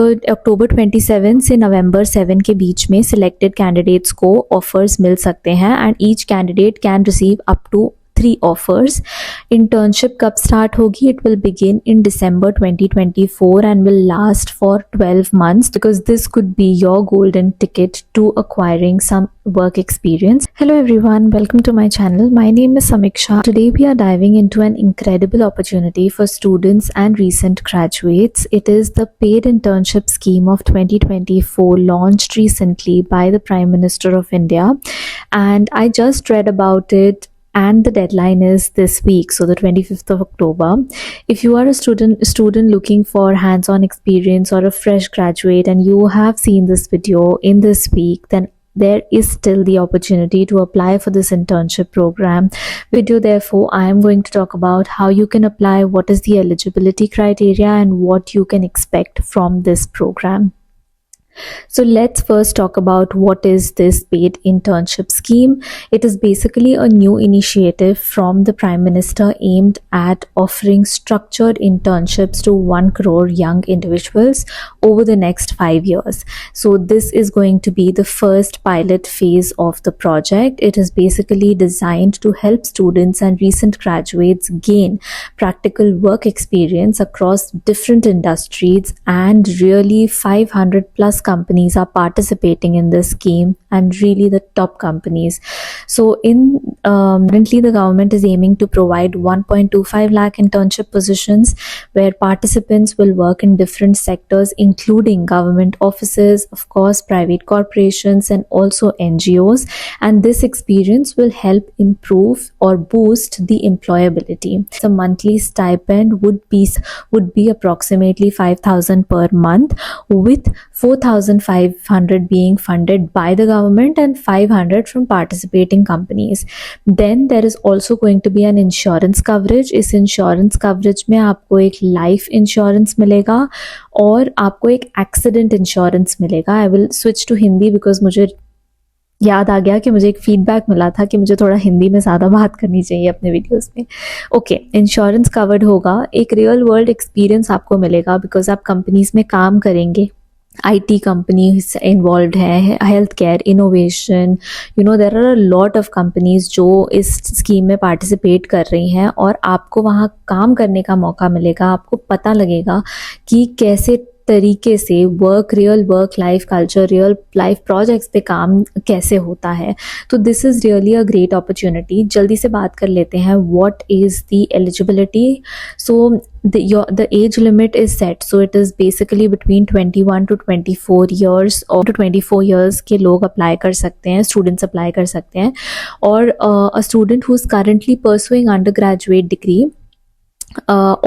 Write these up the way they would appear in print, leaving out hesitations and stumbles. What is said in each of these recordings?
अक्टूबर 27 से नवंबर 7 के बीच में सिलेक्टेड कैंडिडेट्स को ऑफर्स मिल सकते हैं and each candidate can receive up to 3 offers. Internship कब स्टार्ट होगी? It will begin in December 2024 and will last for 12 months because this could be your golden ticket to acquiring some work experience. Hello everyone, welcome to my channel. My name is Samiksha. Today we are diving into an incredible opportunity for students and recent graduates. It is the paid internship scheme of 2024 launched recently by the Prime Minister of India, and I just read about it and the deadline is this week, so the 25th of October. If you are a student looking for hands-on experience or a fresh graduate and you have seen this video in this week, then there is still the opportunity to apply for this internship program video. Therefore, I am going to talk about how you can apply, what is the eligibility criteria, and what you can expect from this program. So let's first talk about what is this paid internship scheme. It is basically a new initiative from the Prime Minister aimed at offering structured internships to 1 crore young individuals over the next 5 years. So this is going to be the first pilot phase of the project. It is basically designed to help students and recent graduates gain practical work experience across different industries, and really 500 plus companies are participating in this scheme, and really the top companies. So currently the government is aiming to provide 1.25 lakh internship positions where participants will work in different sectors including government offices, of course private corporations, and also NGOs, and this experience will help improve or boost the employability. The monthly stipend would be approximately 5,000 per month, with 4,500 being funded by the government and 500 from participating companies. Then there is also going to be an insurance coverage. इस insurance coverage में आपको एक life insurance मिलेगा और आपको एक accident insurance मिलेगा. I will switch to Hindi because मुझे याद आ गया कि मुझे एक फीडबैक मिला था कि मुझे थोड़ा हिंदी में ज़्यादा बात करनी चाहिए अपने वीडियोस में. ओके, इंश्योरेंस कवर्ड होगा. एक रियल वर्ल्ड एक्सपीरियंस आपको मिलेगा बिकॉज आप कंपनीज में काम करेंगे. IT कंपनीज इन्वॉल्व है, health care, innovation, there are a lot of companies जो इस स्कीम में पार्टिसिपेट कर रही हैं और आपको वहाँ काम करने का मौका मिलेगा. आपको पता लगेगा कि कैसे तरीके से real work life culture, real life projects पे काम कैसे होता है. तो this is really a great opportunity. जल्दी से बात कर लेते हैं what is the eligibility. So the age limit is set, so it is basically between 21 to 24 years or to 24 years के लोग अप्लाई कर सकते हैं, स्टूडेंट्स अप्लाई कर सकते हैं. और a student who is currently pursuing undergraduate degree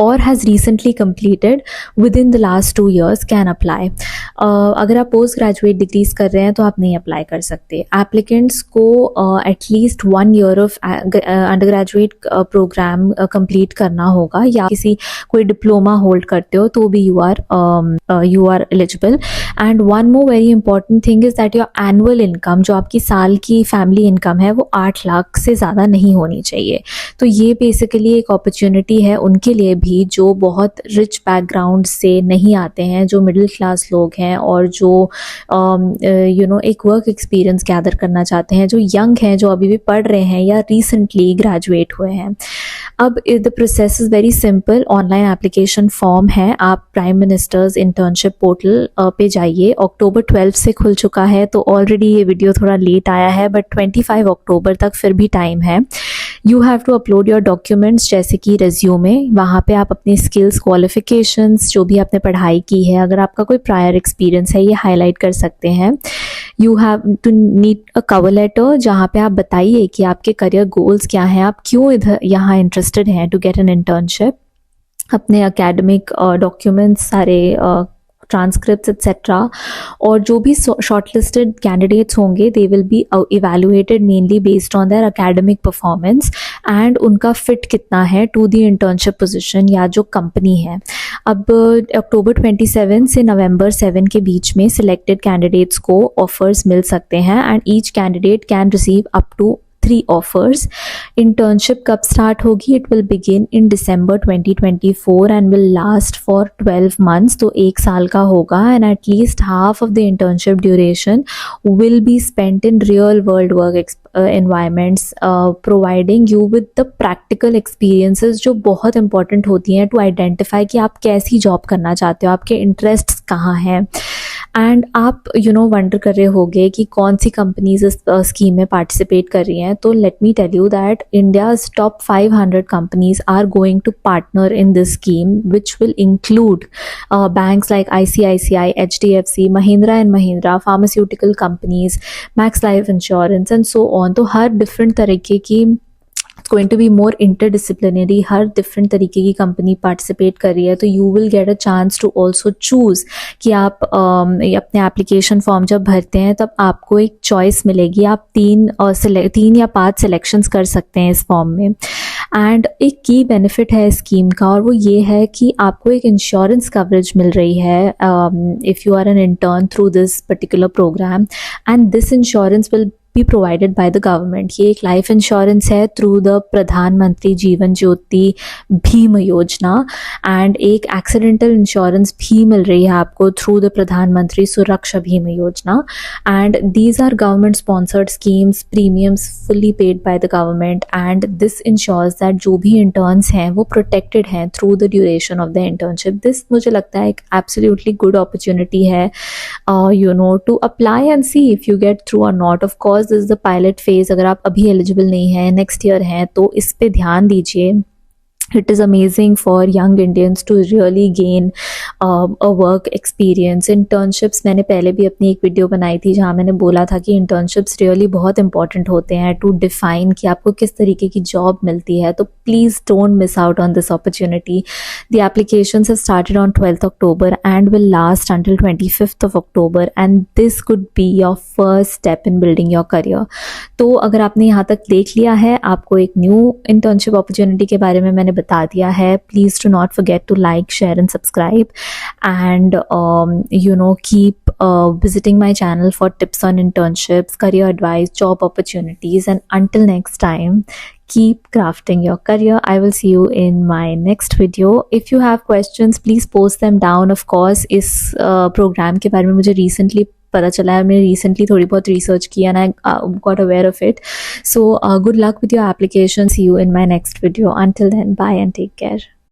or has recently completed within the last 2 years can apply. अगर आप पोस्ट ग्रेजुएट डिग्रीज कर रहे हैं तो आप नहीं अप्लाई कर सकते. एप्लीकेंट्स को at least 1 year of undergraduate programme complete करना होगा, या कोई डिप्लोमा होल्ड करते हो तो भी you are eligible. And one more very important thing is that your annual income, जो आपकी साल की फैमिली इनकम है, वो 8 लाख से ज़्यादा नहीं होनी चाहिए. तो ये बेसिकली एक अपॉर्चुनिटी है उनके लिए भी जो बहुत रिच बैकग्राउंड से नहीं आते हैं, जो मिडिल क्लास लोग हैं और जो एक वर्क एक्सपीरियंस गैदर करना चाहते हैं, जो यंग हैं, जो अभी भी पढ़ रहे हैं या रिसेंटली ग्रेजुएट हुए हैं. अब the process is very simple. Online application form है. आप प्राइम मिनिस्टर्स इंटर्नशिप पोर्टल पे जाइए. अक्टूबर 12 से खुल चुका है, तो ऑलरेडी ये वीडियो थोड़ा लेट आया है, बट 25 अक्टूबर तक फिर भी टाइम है. You have to upload your documents, जैसे कि रेज्यूमे. वहाँ पे आप अपनी स्किल्स, क्वालिफिकेशंस, जो भी आपने पढ़ाई की है, अगर आपका कोई प्रायर एक्सपीरियंस है, ये हाईलाइट कर सकते हैं. You have to need a cover letter, जहाँ पे आप बताइए कि आपके करियर गोल्स क्या हैं, आप क्यों यहाँ इंटरेस्टेड हैं टू गेट एन इंटर्नशिप. अपने एकेडमिक डॉक्यूमेंट्स सारे, ट्रांसक्रिप्ट्स एक्सेट्रा. और जो भी शॉर्टलिस्टेड कैंडिडेट्स होंगे, they will be evaluated mainly based on their academic performance and उनका फिट कितना है टू द इंटर्नशिप पोजीशन या जो कंपनी है. अब अक्टूबर 27 से नवंबर 7 के बीच में सिलेक्टेड कैंडिडेट्स को ऑफर्स मिल सकते हैं and each candidate can receive up to 3 offers. Internship कब start होगी? It will begin in December 2024 and will last for 12 months. तो 1 साल का होगा and at least half of the internship duration will be spent in real world work environments, providing you with the practical experiences जो बहुत important होती हैं to identify कि आप कैसी job करना चाहते हो, आपके interests कहाँ हैं. एंड आप वंडर कर रहे होगे कि कौन सी कंपनीज इस स्कीम में पार्टिसिपेट कर रही हैं. तो let me tell you that India's top 500 companies are going to partner in this scheme which will include banks like ICICI, HDFC, Mahindra and Mahindra, pharmaceutical companies, Max Life Insurance and so on. तो हर different तरीके की going to be more interdisciplinary, हर different तरीके की company participate कर रही है. तो you will get a chance to also choose कि आप अपने एप्लीकेशन फॉर्म जब भरते हैं तब आपको एक चॉइस मिलेगी. आप 3 या 5 सिलेक्शंस कर सकते हैं इस फॉर्म में. एंड एक की बेनिफिट है इस स्कीम का और वो ये है कि आपको एक इंश्योरेंस कवरेज मिल रही है if you are an intern through this particular programme. And this insurance will be provided by the government. ये एक लाइफ इंश्योरेंस है थ्रू द प्रधानमंत्री जीवन ज्योति भीम योजना एंड एक एक्सीडेंटल इंश्योरेंस भी मिल रही है आपको थ्रू द प्रधानमंत्री सुरक्षा भीम योजना. And these are government sponsored schemes, premiums fully paid by the government and this insures that जो भी इंटर्न्स हैं वो प्रोटेक्टेड हैं through the duration of the internship. This मुझे लगता है एक एब्सोल्युटली गुड अपॉर्चुनिटी है to apply and see if you get through or not. Of course this is the pilot phase. अगर आप अभी एलिजिबल नहीं हैं, नेक्स्ट ईयर हैं, तो इस पे ध्यान दीजिए. It is amazing for young Indians to really gain a work experience. Internships मैंने पहले भी अपनी एक वीडियो बनाई थी जहाँ मैंने बोला था कि internships really बहुत important होते हैं to define कि आपको किस तरीके की job मिलती है. तो please don't miss out on this opportunity. The applications have started on 12th October and will last until 25th of October and this could be your first step in building your career. तो अगर आपने यहाँ तक देख लिया है, आपको एक न्यू internship opportunity के बारे में मैंने बता दिया है. Please do not forget to like, share and subscribe and keep visiting my channel for tips on internships, career advice, job opportunities, and until next time, keep crafting your career. I will see you in my next video. If you have questions, please post them down. Of course, इस program के बारे में मुझे recently पता चला है, मैंने recently थोड़ी बहुत रिसर्च किया and I got aware of it. So good luck with your application. See you in my next video. Until then, bye and take care.